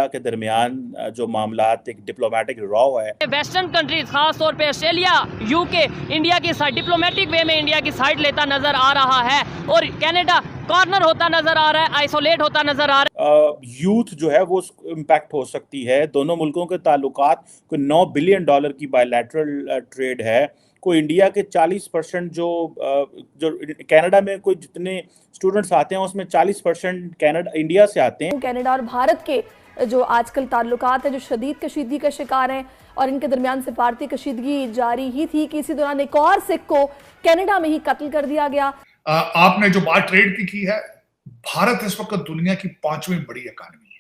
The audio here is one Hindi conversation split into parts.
कनाडा के दरमियान जो मामलात एक डिप्लोमेटिक रॉ है, वेस्टर्न कंट्रीज खास तौर पे ऑस्ट्रेलिया, यूके इंडिया की साइड डिप्लोमेटिक वे में इंडिया की साइड लेता नजर आ रहा है और कनाडा कॉर्नर होता नजर आ रहा है, आइसोलेट होता नजर आ रहा है। यूथ जो है वो इम्पैक्ट हो सकती है। दोनों मुल्कों के ताल्लुकात कोई $9 बिलियन की बायलैटरल ट्रेड है। कोई इंडिया के 40% जो कनाडा में कोई जितने स्टूडेंट्स आते हैं उसमें 40% कनाडा इंडिया से आते हैं। कनाडा और भारत के जो आजकल ताल्लुकात हैं जो शदीद कशीदगी का शिकार हैं और इनके दरमियान सिफारती कशीदगी जारी ही थी कि इसी दौरान एक और सिख को कनाडा में ही कत्ल कर दिया गया। आपने जो बात ट्रेड की है, भारत इस वक्त दुनिया की 5वीं बड़ी इकॉनमी है।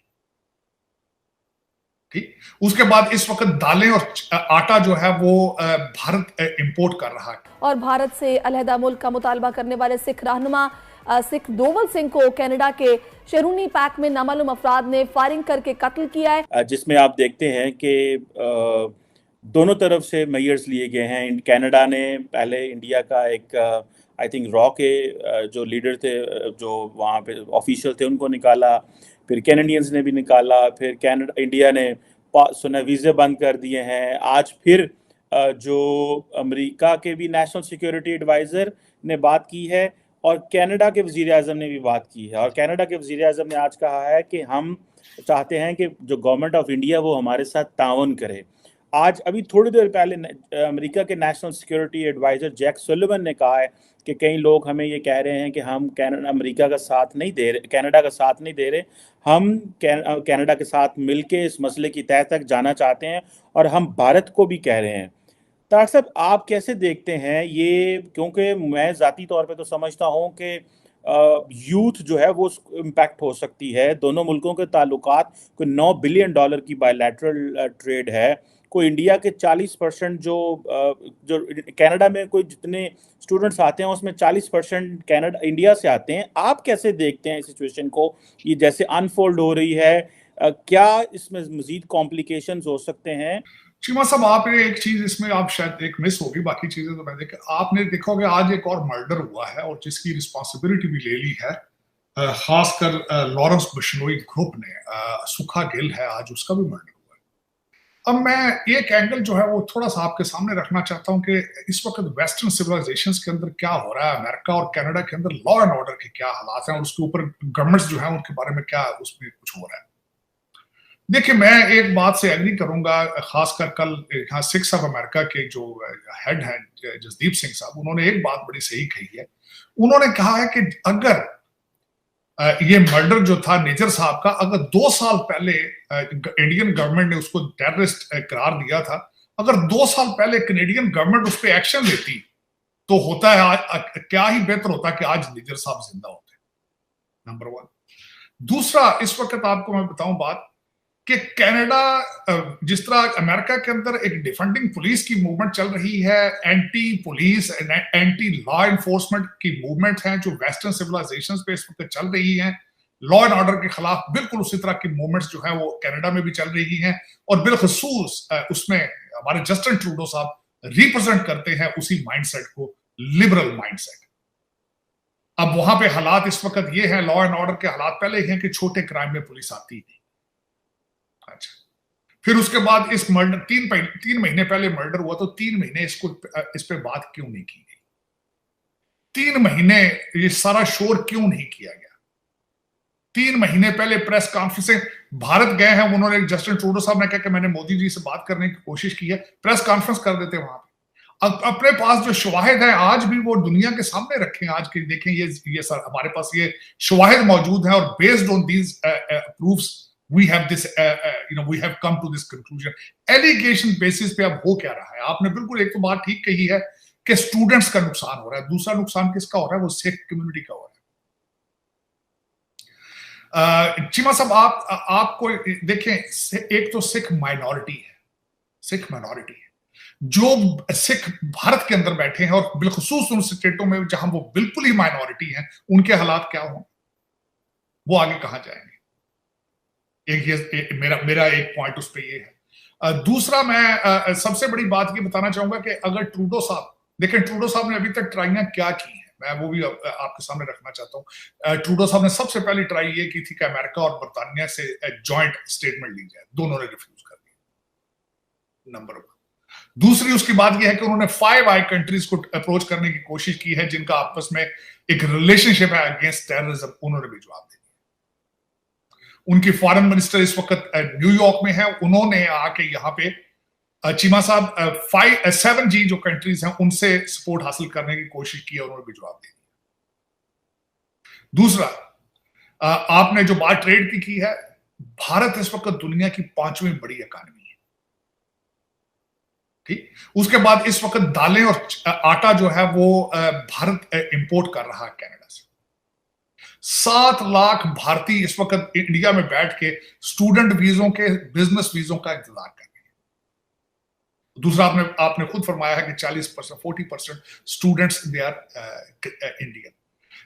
ठीक, उसके बाद इस वक्त दालें और आटा जो है वो भारत इंपोर्ट कर रहा है। और भारत से अलहदा मुल्क का मुतालबा करने वाले सिख रहनुमा सिख दोवल सिंह को कनाडा के शेरूनी पैक में नामालूम अफराद ने फायरिंग करके कत्ल किया है, जिसमें आप देखते हैं कि दोनों तरफ से मेयर्स लिए गए हैं। कनाडा ने पहले इंडिया का एक आई थिंक रॉ के जो लीडर थे, जो वहाँ पे ऑफिशियल थे, उनको निकाला, फिर कैनेडियंस ने भी निकाला, फिर इंडिया ने सुना वीज़े बंद कर दिए हैं। आज फिर जो अमेरिका के भी नेशनल सिक्योरिटी एडवाइज़र ने बात की है और कनाडा के वज़ीर आज़म ने भी बात की है। और कनाडा के वज़ीर आज़म ने आज कहा है कि हम चाहते हैं कि जो गवर्नमेंट ऑफ इंडिया वो हमारे साथ ताउन करे। आज अभी थोड़ी देर पहले अमेरिका के national security adviser Jake Sullivan ने कहा है कि कई लोग हमें ये कह रहे हैं कि हम अमेरिका का साथ नहीं दे रहे, कनाडा का साथ नहीं दे रहे, हम कनाडा के साथ मिलके इस मसले की तह तक जाना चाहते हैं और हम भारत को भी कह रहे हैं। तार साहब, आप कैसे देखते हैं ये? क्योंकि मैं ज़ाती तौर पे तो समझता हूँ कि यूथ जो है वो इम्पैक्ट हो सकती है। दोनों मुल्कों के ताल्लुकात कोई $9 बिलियन की बायलैटरल ट्रेड है। कोई इंडिया के 40% जो कनाडा में कोई जितने स्टूडेंट्स आते हैं उसमें 40% कनाडा इंडिया से आते हैं। आप कैसे देखते हैं इस सिचुएशन को, ये जैसे अनफोल्ड हो रही है? क्या इसमें मजीद कॉम्प्लिकेशंस हो सकते हैं? चीमा साहब, आपने एक चीज इसमें आप शायद एक मिस होगी, बाकी चीजें तो मैं आपने देखा होगा आज एक और मर्डर हुआ है और जिसकी रिस्पॉन्सिबिलिटी भी ले ली है, खासकर लॉरेंस बिश्नोई ग्रुप ने, सुखा गिल है, आज उसका भी मर्डर हुआ है। अब मैं एक एंगल जो है वो थोड़ा सा आपके सामने रखना चाहता हूं कि इस वक्त वेस्टर्न सिविलाइजेशंस के अंदर क्या हो रहा है, अमेरिका और कनाडा के अंदर लॉ एंड ऑर्डर के क्या हालात हैं और उसके ऊपर गवर्नमेंट्स जो है उनके बारे में क्या उसमें कुछ हो रहा है। देखिए, मैं एक बात से एग्री करूंगा, खासकर कल यहाँ सिक्स ऑफ अमेरिका के जो हेड हैं जसदीप सिंह साहब, उन्होंने एक बात बड़ी सही कही है। उन्होंने कहा है कि अगर ये मर्डर जो था नेजर साहब का, अगर 2 साल पहले इंडियन गवर्नमेंट ने उसको टेररिस्ट करार दिया था, अगर 2 साल पहले कनेडियन गवर्नमेंट उस पर एक्शन लेती तो होता है क्या ही बेहतर होता कि आज नेजर साहब जिंदा होते। नंबर 1। दूसरा, इस वक्त आपको मैं बताऊं बात कि कनाडा, जिस तरह अमेरिका के अंदर एक डिफेंडिंग पुलिस की मूवमेंट चल रही है, anti police anti law enforcement की मूवमेंट है जो वेस्टर्न सिविलाइजेशंस पे इस वक्त चल रही है, लॉ एंड ऑर्डर के खिलाफ बिल्कुल उसी तरह की मूवमेंट्स जो है वो कनाडा में भी चल रही हैं और बिलखसूस उसमें हमारे जस्टिन ट्रूडो साहब रिप्रेजेंट करते हैं उसी माइंडसेट को, लिबरल माइंडसेट। अब वहां पे हालात इस वक्त ये है, लॉ एंड ऑर्डर के हालात पहले हैं कि छोटे क्राइम में पुलिस आती नहीं। अच्छा, फिर उसके बाद इस मर्डर 3 महीने पहले मर्डर हुआ तो 3 महीने इस पे बात क्यों नहीं की गई? 3 महीने ये सारा शोर क्यों नहीं किया गया? 3 महीने पहले प्रेस कॉन्फ्रेंस भारत गए हैं, उन्होंने जस्टिन ट्रूडो साहब ने कहा कि मैंने मोदी जी से बात करने की कोशिश की है, प्रेस कॉन्फ्रेंस कर देते वहां पे। अब अपने पास जो शवाहिद है आज भी वो दुनिया के सामने रखें, आज के देखें ये सर हमारे पास ये शवाहिद मौजूद है और based on these proofs we have this we have come to this conclusion। Allegation basis पे अब हो क्या रहा है? आपने बिल्कुल एक तो बात ठीक कही है कि स्टूडेंट्स का नुकसान हो रहा है, दूसरा नुकसान किसका हो रहा है? वो सिख कम्युनिटी का हो रहा है। चीमा साहब, आपको देखें, एक तो सिख माइनॉरिटी है, सिख माइनॉरिटी है, जो सिख भारत के अंदर बैठे हैं और बिलखसूस उन स्टेटों में जहां वो बिल्कुल ही माइनॉरिटी हैं, उनके हालात क्या हों, वो आगे कहां जाएंगे? मेरा एक पॉइंट उस पे ये है। दूसरा, मैं सबसे बड़ी बात ये बताना चाहूंगा कि अगर ट्रूडो साहब, देखें ट्रूडो साहब ने अभी तक ट्राइयां क्या की हैं, मैं वो भी आपके सामने रखना चाहता हूँ। ट्रूडो साहब ने सबसे पहली ट्राई ये की थी कि अमेरिका और बरतानिया से जॉइंट स्टेटमेंट ली जाए, दोनों ने रिफ्यूज कर दिया, नंबर 1। दूसरी उसकी बात यह है कि उन्होंने 5 आई कंट्रीज को अप्रोच करने की कोशिश की है जिनका आपस में एक रिलेशनशिप है अगेंस्ट टेररिज्म, उन्होंने भी जवाब दे दिया। उनकी फॉरेन मिनिस्टर इस वक्त न्यूयॉर्क में है, उन्होंने आके यहाँ पे चीमा साहब 7G जो कंट्रीज हैं उनसे सपोर्ट हासिल करने की कोशिश की है, उन्होंने भी जवाब दे दिया। दूसरा, आपने जो बात ट्रेड की है, भारत इस वक्त दुनिया की 5वीं बड़ी इकॉनमी है, ठीक। उसके बाद इस वक्त दालें और आटा जो है वो भारत इंपोर्ट कर रहा है कनाडा से। 7 लाख भारतीय इस वक्त इंडिया में बैठ के स्टूडेंट वीजों के, बिजनेस वीजों का इंतजार कर रहे हैं। दूसरा, आपने खुद फरमाया है कि 40%, 40% students they are Indian.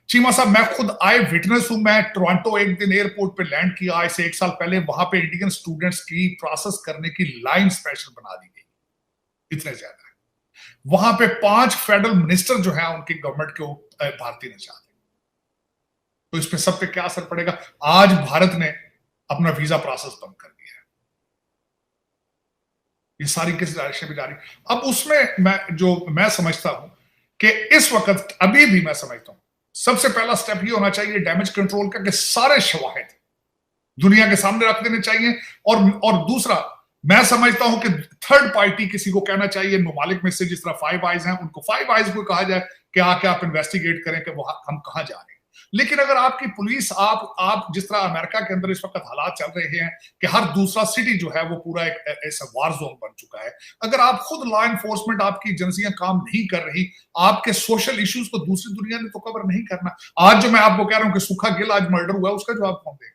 Cheema साहब, मैं खुद आई विटनेस हूं। मैं टोरंटो एक दिन एयरपोर्ट पे लैंड किया आज से 1 साल पहले, वहां पे इंडियन स्टूडेंट्स की प्रोसेस करने की लाइन स्पेशल बना दी गई, इतने ज्यादा है। वहां पे 5 फेडरल मिनिस्टर जो है उनकी गवर्नमेंट के भारतीय ने चाहते, तो इस पे सब पे क्या असर पड़ेगा? आज भारत ने अपना वीजा प्रोसेस बंद कर दिया है, ये सारी किस डायरेक्शन में जा रही। अब उसमें मैं समझता हूं कि इस वक्त अभी भी मैं समझता हूं सबसे पहला स्टेप ये होना चाहिए डैमेज कंट्रोल का, कि सारे शवाहिद दुनिया के सामने रख देने चाहिए। और दूसरा, मैं समझता हूं कि थर्ड पार्टी किसी को कहना चाहिए, ममालिक में से जिस तरह 5 आइज हैं, उनको 5 आइज को कहा जाए कि आके आप इन्वेस्टिगेट करें कि वो हम कहां जा रहे हैं। लेकिन अगर आपकी पुलिस, आप जिस तरह अमेरिका के अंदर इस वक्त हालात चल रहे हैं कि हर दूसरा सिटी जो है वो पूरा एक ऐसा वार जोन बन चुका है, अगर आप खुद लॉ एनफोर्समेंट, आपकी एजेंसियां काम नहीं कर रही, आपके सोशल इश्यूज को दूसरी दुनिया ने तो कवर नहीं करना। आज जो मैं आपको कह रहा हूं कि सुखा गिल आज मर्डर हुआ, उसका जवाब कौन देगा?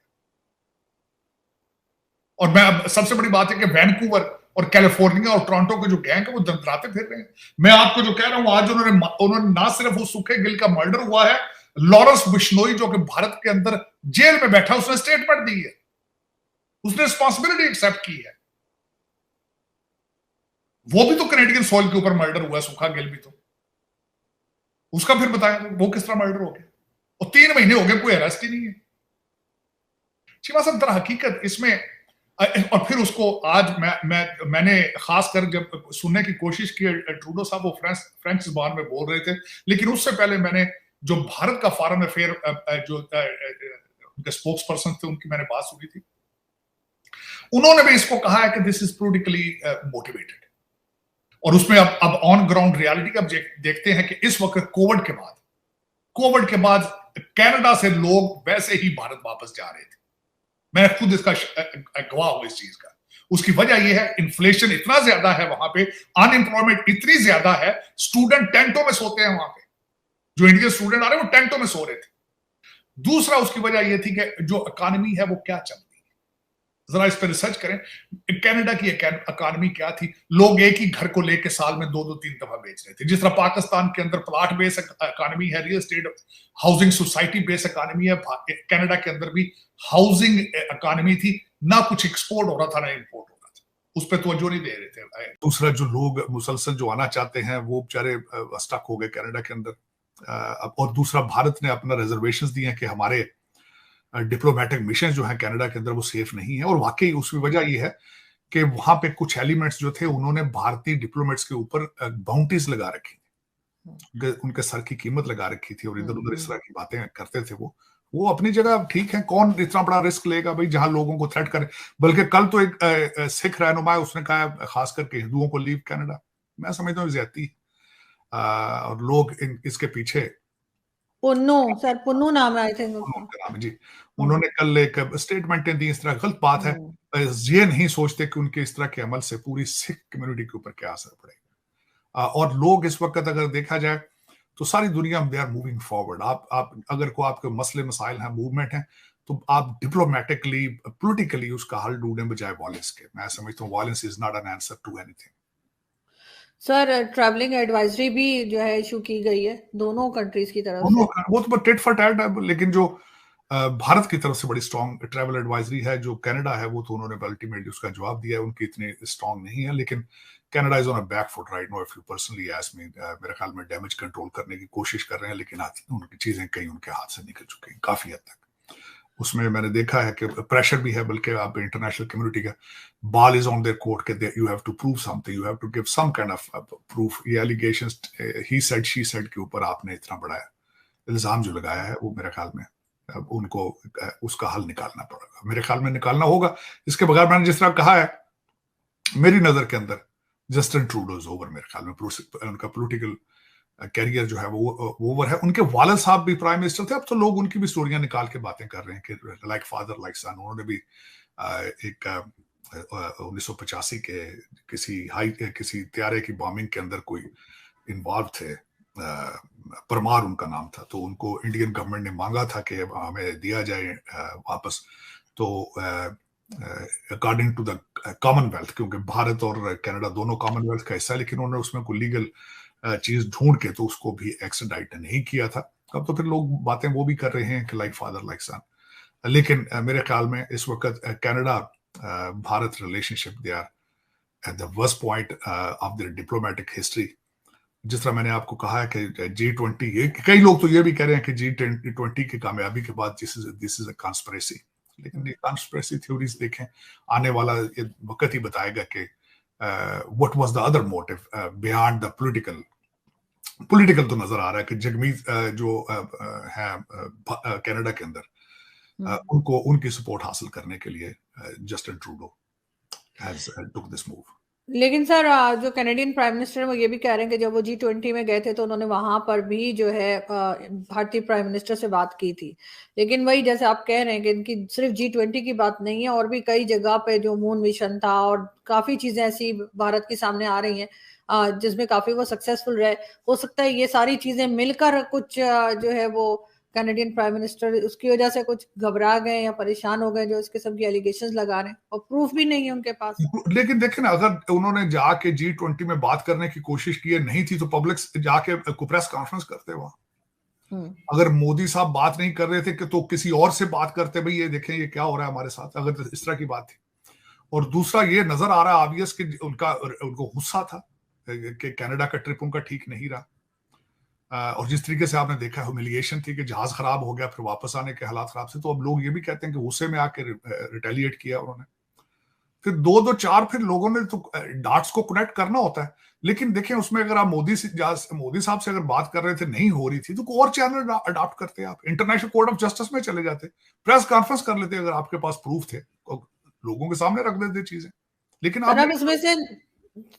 और मैं सबसे बड़ी बात है कि वैनकूवर और कैलिफोर्निया और टोरंटो के जो गैंग है वो दंदराते फिर रहे हैं। मैं आपको जो कह रहा हूं, आज उन्होंने ना सिर्फ उस सुखे गिल का मर्डर हुआ है, लॉरेंस बिश्नोई जो कि भारत के अंदर जेल में बैठा, उसने स्टेटमेंट दी है, उसने रिस्पॉन्सिबिलिटी एक्सेप्ट की है। वो भी तो कनेडियन सॉइल के ऊपर मर्डर हुआ है, सुखा गिल भी तो, उसका फिर बताएं वो किस तरह मर्डर हो गया, और 3 महीने हो गए कोई अरेस्ट ही नहीं है। शिवा साहब, दर हकीकत इसमें, और फिर उसको आज मैंने खासकर जब सुनने की कोशिश की, ट्रूडो साहब वो फ्रेंच जुबान में बोल रहे थे, लेकिन उससे पहले मैंने जो भारत का फॉरेन अफेयर जो उनके स्पोक्स पर्सन थे उनकी मैंने बात सुनी थी, उन्होंने भी इसको कहा है कि दिस इज पॉलिटिकली मोटिवेटेड। और उसमें अब ऑन ग्राउंड रियलिटी अब देखते हैं कि इस वक्त कोविड के बाद कनाडा से लोग वैसे ही भारत वापस जा रहे थे। मैं खुद इसका गवाह हूं इस चीज का। उसकी वजह यह है, इन्फ्लेशन इतना ज्यादा है वहां पे, अनएम्प्लॉयमेंट इतनी ज्यादा है, स्टूडेंट टेंटों में सोते हैं वहां पे, जो इंडियन स्टूडेंट आ रहे हैं वो टेंटों में सो रहे थे। दूसरा, उसकी वजह यह थी कि जो इकॉनमी है वो क्या चल रही है, जरा इस पर रिसर्च करें। कनाडा की इकॉनमी क्या थी? लोग एक ही घर को लेकर साल में 2-3 दफा बेच रहे थे। जिस तरह पाकिस्तान के अंदर प्लॉट बेस्ड इकॉनमी है, real estate housing society based economy है, कनाडा के अंदर भी हाउसिंग इकॉनमी थी। ना कुछ एक्सपोर्ट हो रहा था ना इंपोर्ट हो रहा था, उस पर तवज्जो नहीं दे रहे थे। दूसरा, जो लोग मुसलसल जो आना चाहते हैं वो बेचारे स्टक हो गए कनाडा के अंदर। और दूसरा, भारत ने अपना रिजर्वेशंस दिए हैं कि हमारे डिप्लोमेटिक मिशन जो है कनाडा के अंदर वो सेफ नहीं है। और वाकई उसकी वजह यह है कि वहां पे कुछ एलिमेंट्स जो थे उन्होंने भारतीय डिप्लोमेट्स के ऊपर बाउंटीज लगा रखी थी, उनके सर की कीमत लगा रखी थी, और इधर उधर इस तरह की बातें करते थे। वो अपनी जगह ठीक है, कौन इतना बड़ा रिस्क लेगा भाई जहां लोगों को थ्रेट करे। बल्कि कल तो एक सिख रहनुमा है, उसने कहा खास करके हिंदुओं को लीव कनाडा। मैं समझता हूँ ज्यादती, और लोग इसके पीछे, पुन्नू नाम है आई थिंक जी, उन्होंने कल एक स्टेटमेंटें दी। इस तरह गलत बात है, ये नहीं सोचते कि उनके इस तरह के अमल से पूरी सिख कम्युनिटी के ऊपर क्या असर पड़ेगा। और लोग इस वक्त अगर देखा जाए तो सारी दुनिया में दे आर मूविंग फॉरवर्ड। आप अगर को आपके मसले मसाइल हैं, मूवमेंट है, तो आप डिप्लोमेटिकली पॉलिटिकली उसका हल ढूंढने बजाय वायलेंस के। मैं समझता हूँ violence is not an answer to anything. Sir, travelling advisory भी जो है इशू की गई है दोनों कंट्रीज की तरफ से। वो तो टिट फॉर टैट है, लेकिन जो भारत की तरफ से बड़ी स्ट्रॉन्ग ट्रैवल एडवाइजरी है। जो कनाडा है वो तो उन्होंने अल्टीमेटली उसका जवाब दिया है, उनकी इतनी स्ट्रॉन्ग नहीं है, लेकिन Canada is on a back foot right no. If you personally ask me, मेरे ख्याल में डैमेज कंट्रोल करने की कोशिश कर रहे हैं, लेकिन उनकी चीजें कहीं उनके हाथ से निकल चुकी हैं काफी हद तक। उसमें मैंने देखा है कि प्रेशर भी है, बल्कि आप इंटरनेशनल कम्युनिटी का ball is on their court के you have to prove something, you have to give some kind of proof. ये allegations he said she said के ऊपर आपने इतना बड़ा इल्जाम जो लगाया है, वो मेरे ख्याल में अब उनको उसका हल निकालना पड़ेगा, मेरे ख्याल में निकालना होगा। इसके बगैर मैंने जिस तरह कहा है, मेरी नजर के अंदर जस्टिन ट्रूडो इज ओवर। मेरे ख्याल में उनका पॉलिटिकल कैरियर जो है वो ओवर है। उनके वालिद साहब भी प्राइम मिनिस्टर थे, अब तो लोग उनकी भी स्टोरियां निकाल के बातें कर रहे हैं कि लाइक फादर लाइक सन। उन्होंने भी एक 1985 के किसी त्यारे की बॉम्बिंग के अंदर कोई इन्वॉल्व थे, परमार उनका नाम था, तो उनको इंडियन गवर्नमेंट ने मांगा था कि हमें दिया जाए वापस, तो अकॉर्डिंग टू द कॉमनवेल्थ, क्योंकि भारत और कनाडा दोनों कॉमनवेल्थ का हिस्सा है, लेकिन उन्होंने उसमें कोई लीगल चीज ढूंढ के तो उसको भी एक्सट्राडाइट नहीं किया था। अब तो फिर लोग बातें वो भी कर रहे हैं कि लाइक फादर लाइक सन। लेकिन मेरे ख्याल में इस वक्त Canada Bharat relationship they are at the worst point of their diplomatic history. जिस तरह मैंने आपको कहा है कि G20, कई लोग तो ये भी कह रहे हैं कि G20 की कामयाबी के बाद दिस इज अ कॉन्स्पिरेसी, लेकिन ये कॉन्स्पिरेसी थ्योरीज देखें, आने वाला ये वक्त ही बताएगा कि what was the other motive beyond the political. तो नजर आ रहा है कि जगमीत जो है कनाडा के अंदर, उनको उनकी सपोर्ट हासिल करने के लिए Justin Trudeau has took this move. लेकिन सर जो कैनेडियन प्राइम मिनिस्टर वो ये भी कह रहे हैं कि जब वो G20 में गए थे तो उन्होंने वहां पर भी जो है भारतीय प्राइम मिनिस्टर से बात की थी, लेकिन वही जैसे आप कह रहे हैं कि इनकी सिर्फ G20 की बात नहीं है, और भी कई जगह पे जो मून मिशन था और काफी चीजें ऐसी भारत के सामने आ रही हैं जिसमें काफी वो सक्सेसफुल रहे। हो सकता है ये सारी चीजें मिलकर कुछ जो है वो कैनेडियन प्राइम मिनिस्टर उसकी वजह से कुछ घबरा गए या परेशान हो गए, जो इस किस्म की एलिगेशंस लगा रहे हैं, और प्रूफ भी नहीं है उनके पास। लेकिन देखें ना, अगर उन्होंने जाके G20 में बात करने की कोशिश की नहीं थी तो पब्लिक जाके प्रेस कॉन्फ्रेंस करते वहां। अगर मोदी साहब बात नहीं कर रहे थे कि तो किसी और से बात करते, भाई ये देखें ये क्या हो रहा है हमारे साथ, अगर इस तरह की बात थी। और दूसरा ये नजर आ रहा है ऑब्वियस कि उनको गुस्सा था कि कनाडा का ट्रिप उनका ठीक नहीं रहा, और जिस तरीके से आपने देखा ह्यूमिलिएशन थी कि जहाज खराब हो गया, फिर वापस आने के हालात खराब थे, तो अब लोग ये भी कहते हैं कि गुस्से में आके रिटेलिएट किया उन्होंने। फिर 2-4 फिर लोगों ने तो डाट्स को कनेक्ट करना होता है, लेकिन देखें उसमें अगर आप मोदी साहब से अगर बात कर रहे थे नहीं हो रही थी तो कोई और चैनल अडॉप्ट करते, आप इंटरनेशनल कोर्ट ऑफ जस्टिस में चले जाते, प्रेस कॉन्फ्रेंस कर लेते, अगर आपके पास प्रूफ थे लोगों के सामने रख देते चीजें। लेकिन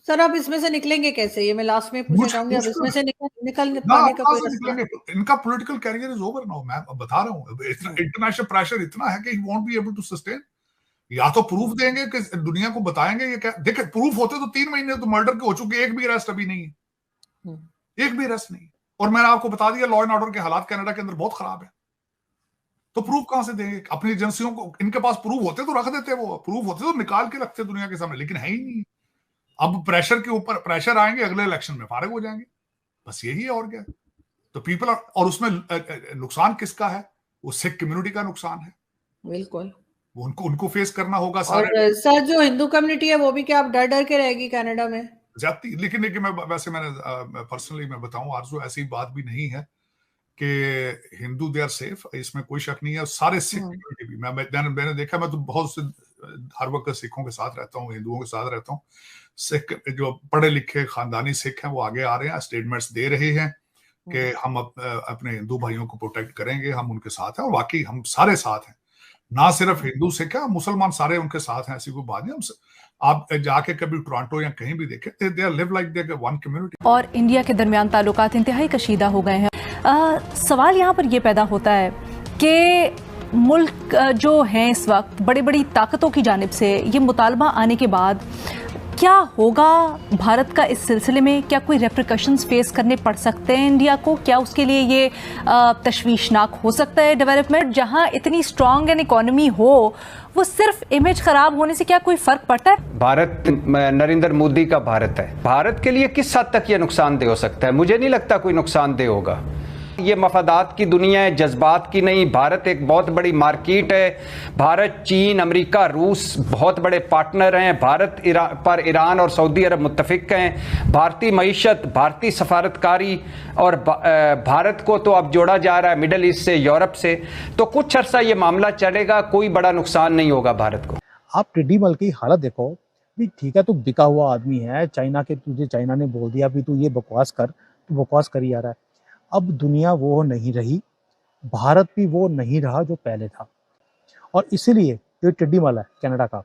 सर अब इसमें से निकलेंगे कैसे, ये मैं लास्ट में पूछना चाहूंगी। अब इसमें से निकल पाने का कोई रास्ता? इनका political career is over now, मैं बता रहा हूँ। इंटरनेशनल प्रेशर इतना है कि he won't be able to sustain. या तो प्रूफ देंगे कि दुनिया को बताएंगे ये क्या, देखे प्रूफ होते तो 3 महीने तो मर्डर के हो चुके, एक भी अरेस्ट अभी नहीं है, एक भी अरेस्ट नहीं। और मैंने आपको बता दिया लॉ एंड ऑर्डर के हालात कनाडा के अंदर बहुत खराब है, तो प्रूफ कहां से देंगे? अपनी एजेंसियों को, इनके पास प्रूफ होते तो रख देते, वो प्रूफ होते तो निकाल के रखते दुनिया के सामने, लेकिन है ही नहीं। अब प्रेशर के ऊपर प्रेशर आएंगे, अगले इलेक्शन में फारिग हो जाएंगे, बस यही है और क्या। तो पीपल और उसमें नुकसान किसका है? वो सिख कम्युनिटी का नुकसान है, बिल्कुल वो उनको फेस करना होगा। और सर जो हिंदू कम्युनिटी है वो भी क्या अब डर के रहेगी कनाडा में जाती? लेकिन मैं वैसे मैंने पर्सनली मैं बताऊं आरज़ू, ऐसी बात भी नहीं है कि हिंदू दे आर सेफ, इसमें कोई शक नहीं है। सारे सिख कम्युनिटी भी, मैंने देखा, मैं तो बहुत से हर वक्त सिखों के साथ रहता हूँ, हिंदुओं के साथ रहता हूँ। सिख जो पढ़े लिखे खानदानी सिख हैं वो आगे आ रहे हैं, स्टेटमेंट्स दे रहे हैं कि हम अपने हिंदू भाइयों को प्रोटेक्ट करेंगे, हम उनके साथ हैं, और वाकई हम सारे साथ हैं, ना सिर्फ हिंदू सिख है, मुसलमान सारे उनके साथ हैं, ऐसी कोई बात नहीं। आप जाके कभी टोरंटो या कहीं भी देखें, they live like they one community. और इंडिया के दरमियान ताल्लुकात इंतहाई कशीदा हो गए हैं। सवाल यहाँ पर यह पैदा होता है कि मुल्क जो हैं इस वक्त बड़ी बड़ी ताकतों की जानिब से ये मुतालबा आने के बाद क्या होगा भारत का इस सिलसिले में? क्या कोई रेप्रिकॉशंस फेस करने पड़ सकते हैं इंडिया को? क्या उसके लिए ये तशवीशनाक हो सकता है डेवलपमेंट? जहां इतनी स्ट्रांग एन इकोनॉमी हो, वो सिर्फ इमेज खराब होने से क्या कोई फर्क पड़ता है? भारत नरेंद्र मोदी का भारत है, भारत के लिए किस हद तक ये नुकसानदेह हो सकता है? मुझे नहीं लगता कोई नुकसानदेह होगा। ये मफादात की दुनिया है, जज्बात की नहीं। भारत एक बहुत बड़ी मार्केट है। भारत, चीन, अमेरिका, रूस बहुत बड़े पार्टनर हैं। भारत पर ईरान और सऊदी अरब मुत्तफिक हैं। भारतीय मईशत, भारतीय सफारतकारी और भारत को तो अब जोड़ा जा रहा है मिडल ईस्ट से, यूरोप से। तो कुछ अर्सा ये मामला चलेगा, कोई बड़ा नुकसान नहीं होगा भारत को। आप टिड्डी मल की हालत देखो भी, ठीक है, तू बिका हुआ आदमी है, चाइना के, तुझे चाइना ने बोल दिया भी तू ये बकवास कर, तू बकवास करी जा रहा है। अब दुनिया वो नहीं रही, भारत भी वो नहीं रहा जो पहले था, और इसीलिए जो टिड्डी मल है कनाडा का,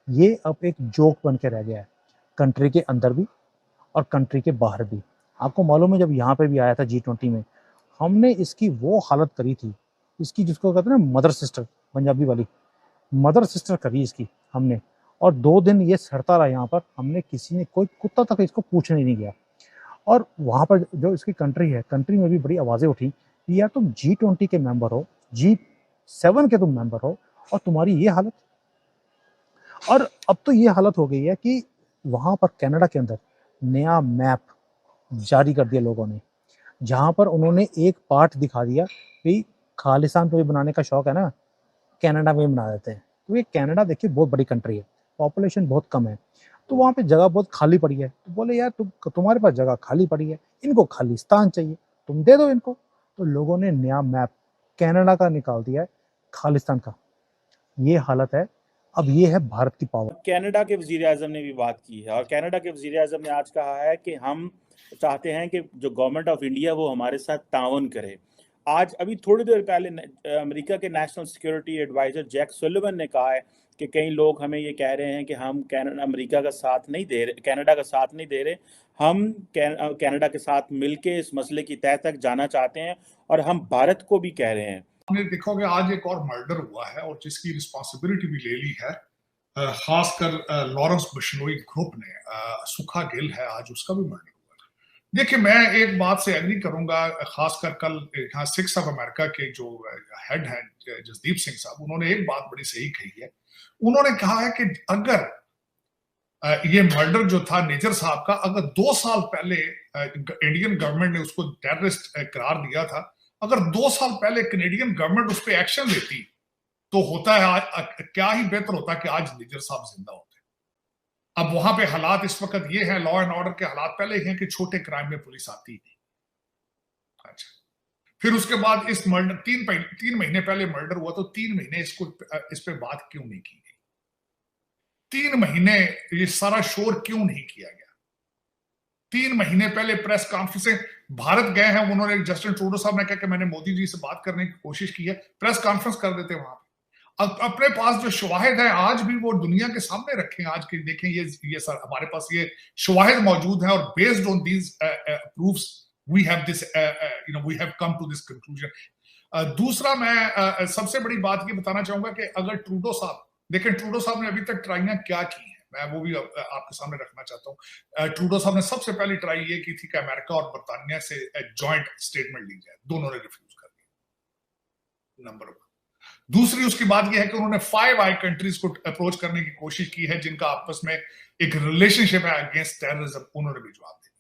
ये अब एक जोक बन के रह गया है, कंट्री के अंदर भी और कंट्री के बाहर भी। आपको मालूम है, जब यहाँ पे भी आया था G20 में, हमने इसकी वो हालत करी थी, इसकी जिसको कहते हैं ना मदर सिस्टर, पंजाबी वाली मदर सिस्टर करी इसकी हमने। और 2 दिन ये सड़ता रहा यहाँ पर, हमने किसी ने, कोई कुत्ता तक इसको पूछने नहीं गया। और वहाँ पर जो इसकी कंट्री है, कंट्री में भी बड़ी आवाज़ें उठी कि यार तुम G20 के मेंबर हो, G7 के तुम मेंबर हो, और तुम्हारी ये हालत। और अब तो ये हालत हो गई है कि वहाँ पर कनाडा के अंदर नया मैप जारी कर दिया लोगों ने, जहाँ पर उन्होंने एक पार्ट दिखा दिया कि खालिस्तान पे भी बनाने का शौक है ना, कनाडा में बना देते हैं। तो ये कनाडा देखिए बहुत बड़ी कंट्री है, पॉपुलेशन बहुत कम है, तो वहाँ पे जगह बहुत खाली पड़ी है। तो बोले यार तुम्हारे पास जगह खाली पड़ी है, इनको खालिस्तान चाहिए, तुम दे दो इनको। तो लोगों ने नया मैप कनाडा का निकाल दिया है, खालिस्तान का। ये हालत है। अब ये है भारत की पावर। कनाडा के वज़ीर-ए-आज़म ने भी बात की है, और कनाडा के वज़ीर-ए-आज़म ने आज कहा है कि हम चाहते हैं कि जो गवर्नमेंट ऑफ इंडिया वो हमारे साथ ताउन करे। आज अभी थोड़ी देर पहले अमेरिका के national security adviser Jake Sullivan ने कहा है कि कई लोग हमें ये कह रहे हैं कि हम अमेरिका का साथ नहीं दे रहे, कनाडा का साथ नहीं दे रहे, हम कनाडा के साथ मिलके इस मसले की तह तक जाना चाहते हैं, और हम भारत को भी कह रहे हैं। आपने देखोगे आज एक और मर्डर हुआ है, और जिसकी रिस्पॉन्सिबिलिटी भी ले ली है, खासकर लॉरेंस बिश्नोई ग्रुप ने, सुखा गिल है, आज उसका भी मर्डर हुआ है। देखिए, मैं एक बात से एग्री करूंगा, खासकर कल यहाँ सिक्स ऑफ अमेरिका के जो हेड हैं जसदीप सिंह साहब, उन्होंने एक बात बड़ी सही कही है। उन्होंने कहा है कि अगर ये मर्डर जो था नेजर साहब का, अगर 2 साल पहले इंडियन गवर्नमेंट ने उसको टेररिस्ट करार दिया था, अगर 2 साल पहले कनेडियन गवर्नमेंट उस पर एक्शन लेती तो होता है क्या ही बेहतर होता कि आज नेजर साहब जिंदा होते। अब वहां पे हालात इस वक्त ये हैं, लॉ एंड ऑर्डर के हालात पहले हैं कि छोटे क्राइम में पुलिस आती नहीं। अच्छा, फिर उसके बाद इस मर्डर 3 महीने पहले मर्डर हुआ, तो 3 महीने इस पे बात क्यों नहीं की गई? 3 महीने ये सारा शोर क्यों नहीं किया गया? 3 महीने पहले प्रेस कॉन्फ्रेंस भारत गए हैं, उन्होंने, जस्टिन ट्रूडो साहब ने कहा कि मैंने मोदी जी से बात करने की कोशिश की है, प्रेस कॉन्फ्रेंस कर देते वहां पे। अब अपने पास जो शवाहिद है आज भी वो दुनिया के सामने रखें, आज के देखें, ये सर हमारे पास ये शवाहिद मौजूद हैं, और based on these proofs we have this, we have come to this conclusion. दूसरा, मैं सबसे बड़ी बात ये बताना चाहूंगा कि अगर ट्रूडो साहब, देखें ट्रूडो साहब ने अभी तक ट्राइयां क्या की हैं, मैं वो भी आपके सामने रखना चाहता हूँ। ट्रूडो साहब ने सबसे पहली ट्राई ये की थी कि अमेरिका और बरतानिया से जॉइंट स्टेटमेंट ली जाए, दोनों ने रिफ्यूज कर दिया, नंबर 1। दूसरी उसकी बात यह है कि उन्होंने 5 आई कंट्रीज को अप्रोच करने की कोशिश की है, जिनका आपस में एक रिलेशनशिप है अगेंस्ट टेररिज्म, उन्होंने भी जवाब दिया।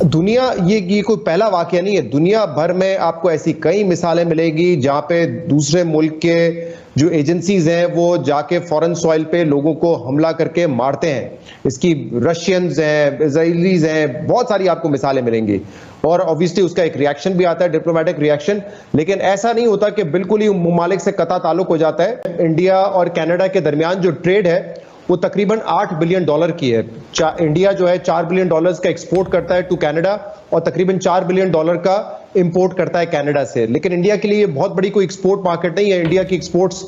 दुनिया, ये कोई पहला वाकया नहीं है, दुनिया भर में आपको ऐसी कई मिसालें मिलेगी जहां पे दूसरे मुल्क के जो एजेंसीज हैं वो जाके फॉरेन सॉइल पे लोगों को हमला करके मारते हैं। इसकी रशियंस हैं, इजराइलीज हैं, बहुत सारी आपको मिसालें मिलेंगी, और ऑब्वियसली उसका एक रिएक्शन भी आता है, डिप्लोमेटिक रिएक्शन। लेकिन ऐसा नहीं होता कि बिल्कुल ही ममालिक से कता ताल्लुक हो जाता है। इंडिया और कनाडा के दरमियान जो ट्रेड है वो तकरीबन $8 बिलियन की है। इंडिया जो है $4 बिलियन का एक्सपोर्ट करता है टू कनाडा, और तकरीबन $4 बिलियन का इंपोर्ट करता है कनाडा से। लेकिन इंडिया के लिए ये बहुत बड़ी कोई एक्सपोर्ट मार्केट नहीं है। इंडिया की एक्सपोर्ट्स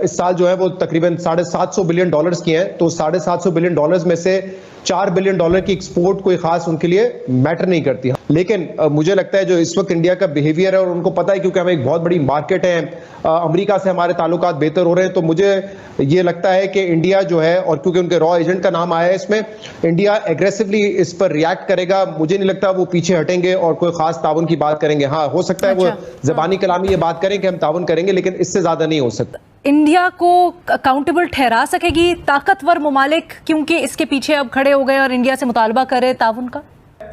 इस साल जो है वो तकरीबन $750 बिलियन की हैं, तो $750 बिलियन में से $4 बिलियन की एक्सपोर्ट कोई खास उनके लिए मैटर नहीं करती। लेकिन मुझे लगता है जो इस वक्त इंडिया का बिहेवियर है, और उनको पता है क्योंकि हम एक बहुत बड़ी मार्केट है, अमेरिका से हमारे ताल्लुकात बेहतर हो रहे हैं, तो मुझे ये लगता है कि इंडिया जो है, और क्योंकि उनके रॉ एजेंट का नाम आया है इसमें, इंडिया एग्रेसिवली इस पर रिएक्ट करेगा। मुझे नहीं लगता वो पीछे हटेंगे और कोई खास ताउन की बात करेंगे। हाँ, हो सकता है वो ज़बानी कलामी ये बात करें कि हम ताउन करेंगे, लेकिन इससे ज्यादा नहीं हो सकता। इंडिया को अकाउंटेबल ठहरा सकेगी ताकतवर ममालिक, क्योंकि इसके पीछे अब खड़े हो गए और इंडिया से मुतालबा करे ताउन का?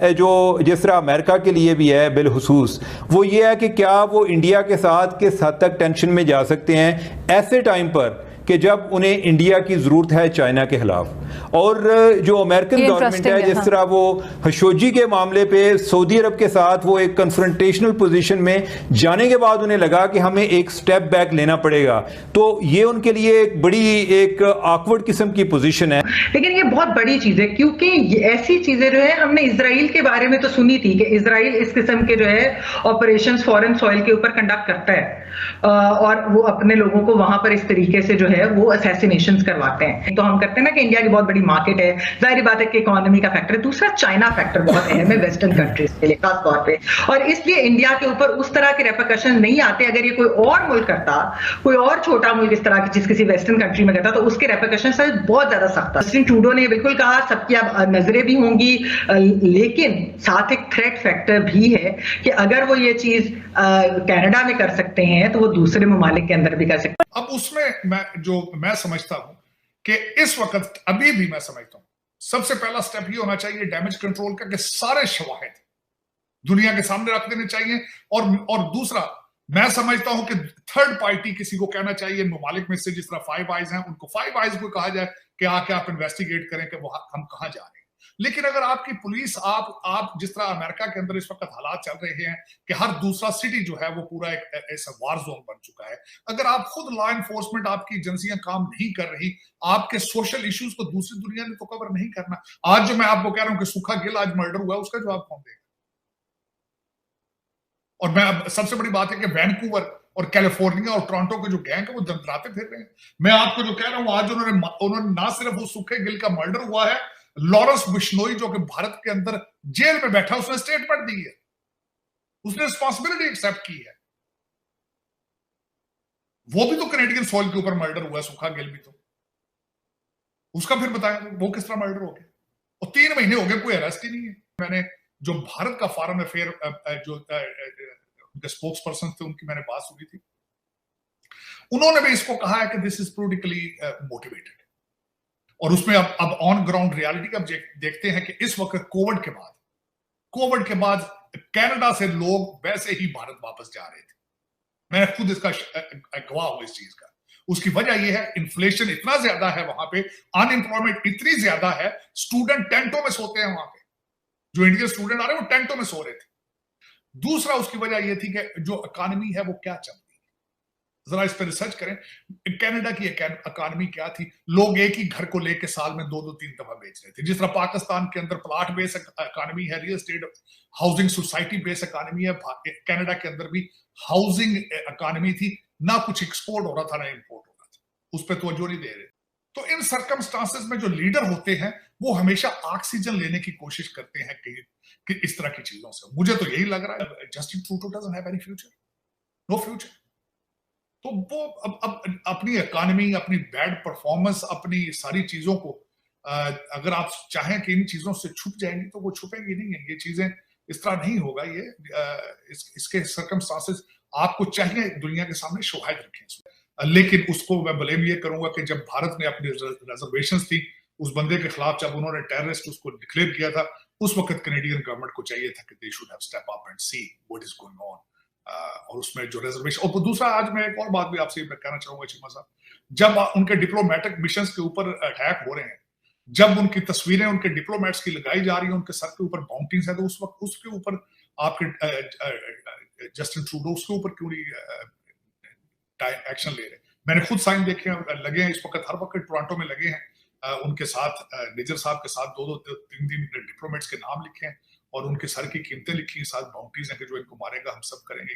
जो जिस तरह अमेरिका के लिए भी है बिलखुसूस, वो ये है कि क्या वो इंडिया के साथ किस हद तक टेंशन में जा सकते हैं ऐसे टाइम पर कि जब उन्हें इंडिया की ज़रूरत है चाइना के खिलाफ। और जो अमेरिकन गवर्नमेंट है, जिस तरह वो खशोगी के मामले पे सऊदी अरब के साथ वो एक कन्फ्रंटेशनल पोजीशन में जाने के बाद उन्हें लगा कि हमें एक स्टेप बैक लेना पड़ेगा, तो ये उनके लिए एक बड़ी एक ऑकवर्ड किस्म की पोजीशन है। लेकिन ये बहुत बड़ी चीज है, क्योंकि ये ऐसी चीजें जो है हमने इजराइल के बारे में तो सुनी थी कि इजराइल इस किस्म के जो है ऑपरेशंस फॉरेन सॉइल के ऊपर कंडक्ट करता है और वो अपने लोगों को वहां पर इस तरीके से जो है वो असैसिनेशंस करवाते हैं। तो हम करते हैं ना कि इंडिया की बहुत बड़ी मार्केट है, जाहिर बात है कि इकोनॉमी का फैक्टर है। दूसरा चाइना फैक्टर बहुत अहम है वेस्टर्न कंट्रीज के लिए खास तौर पे, और इसलिए इंडिया के ऊपर उस तरह के रेपरकशन नहीं आते। अगर ये कोई और मुल्क करता, कोई और छोटा मुल्क इस तरह की जिस किसी वेस्टर्न कंट्री में करता, तो उसके रेपरकशन शायद बहुत ज्यादा सख्त था। जस्टिन ट्रूडो ने बिल्कुल कहा सबकी अब नजरें भी होंगी, लेकिन साथ एक थ्रेट फैक्टर भी है कि अगर वो ये चीज कनाडा में कर सकते हैं तो वो दूसरे ममालिक के अंदर भी कर सकते हैं। अब उसमें मैं समझता हूं कि इस वक्त अभी भी मैं समझता हूं सबसे पहला स्टेप ये होना चाहिए डैमेज कंट्रोल का, कि सारे शवाहिद दुनिया के सामने रख देने चाहिए। और दूसरा मैं समझता हूं कि थर्ड पार्टी किसी को कहना चाहिए ममालिक में से, जिस तरह फाइव आइज हैं, उनको फाइव आइज को कहा जाए कि आके आप इन्वेस्टिगेट करें कि वो हम कहां जा रहे हैं। लेकिन अगर आपकी पुलिस आप जिस तरह अमेरिका के अंदर इस वक्त हालात चल रहे हैं कि हर दूसरा सिटी जो है वो पूरा एक ऐसा वार जोन बन चुका है, अगर आप खुद लॉ एनफोर्समेंट आपकी एजेंसियां काम नहीं कर रही, आपके सोशल इश्यूज को दूसरी दुनिया ने तो कवर नहीं करना। आज जो मैं आपको कह रहा हूं कि सुखा गिल आज मर्डर हुआ, उसका जवाब कौन देगा? और मैं सबसे बड़ी बात है कि वैनकूवर और कैलिफोर्निया और टोरंटो के जो गैंग है वो दंतराते फिर रहे हैं। मैं आपको जो कह रहा हूं आज उन्होंने ना सिर्फ वो सुखे गिल का मर्डर हुआ है, लॉरेंस बिश्नोई जो कि भारत के अंदर जेल में बैठा, उसने स्टेटमेंट दी है, उसने रिस्पॉन्सिबिलिटी एक्सेप्ट की है। वो भी तो कैनेडियन सॉइल के ऊपर मर्डर हुआ है, सुखा गिल भी तो। उसका फिर बताएं वो किस तरह मर्डर हो गया, और 3 महीने हो गए कोई अरेस्ट ही नहीं है। मैंने जो भारत का फॉरेन अफेयर जो उनके स्पोक्स पर्सन थे उनकी मैंने बात सुनी थी, उन्होंने भी इसको कहा है कि दिस इज पॉलिटिकली मोटिवेटेड। और उसमें अब ऑन ग्राउंड रियलिटी अब देखते हैं कि इस वक्त कोविड के बाद कनाडा से लोग वैसे ही भारत वापस जा रहे थे। मैं खुद इसका गवाह हूं इस चीज का। उसकी वजह यह है इन्फ्लेशन इतना ज्यादा है वहां पे, अनएम्प्लॉयमेंट इतनी ज्यादा है, स्टूडेंट टेंटों में सोते हैं वहां पे। जो इंडियन स्टूडेंट आ रहे हैं वो टेंटों में सो रहे थे। दूसरा उसकी वजह यह थी कि जो इकोनॉमी है वो क्या चल रही है, जरा इस पर रिसर्च करें। कनाडा की इकोनॉमी क्या थी? लोग एक ही घर को लेकर साल में 2-3 दफा बेच रहे थे। जिस तरह पाकिस्तान के अंदर प्लाट बेस्ड इकोनॉमी है, real estate housing society based economy है, कनाडा के अंदर भी हाउसिंग इकोनॉमी थी। ना कुछ एक्सपोर्ट हो रहा था ना इंपोर्ट हो रहा था, उस पर तवज्जो नहीं दे रहे। तो इन सर्कमस्टांसेस में जो लीडर होते हैं वो हमेशा ऑक्सीजन लेने की कोशिश करते हैं कि इस तरह की चीजों से। मुझे तो यही लग रहा है Justin Trudeau doesn't have any future, no future. तो वो अब अपनी इकोनॉमी, अपनी बैड परफॉर्मेंस, अपनी सारी चीजों को अगर आप चाहें कि इन चीजों से छुप जाएंगी तो वो छुपेंगी नहीं है। ये चीजें इस तरह नहीं होगा। ये इसके सर्कमस्टांसेस आपको चाहिए दुनिया के सामने शवाहिद रखें। लेकिन उसको मैं ब्लेम ये करूंगा कि जब भारत ने अपनी रिजर्वेशंस थी उस बंदे के खिलाफ, जब उन्होंने टेररिस्ट उसको डिक्लेयर किया था, उस वक्त कैनेडियन गवर्नमेंट को चाहिए था कि they should have step up and see what is going on. और उसमें जो रिजर्वेशन, और दूसरा आज मैं एक और बात भी आपसे कहना चाहूंगा चीमा साहब, जब उनके डिप्लोमेटिक मिशन के ऊपर अटैक हो रहे हैं, जब उनकी तस्वीरें उनके डिप्लोमेट्स की लगाई जा रही है, उनके सर के ऊपर बाउंटीज है, तो उस वक्त उसके ऊपर आपके जस्टिन ट्रूडो उसके ऊपर क्यों नहीं एक्शन ले रहे? मैंने खुद साइन देखे लगे हैं इस वक्त, हर वक्त टोरंटो में लगे हैं उनके साथ, निजर साहब के साथ 2-3 डिप्लोमेट्स के नाम लिखे हैं और उनके सर की कीमतें लिखी हैं, साथ बाउंटीज हैं कि जो इनको मारेगा हम सब करेंगे।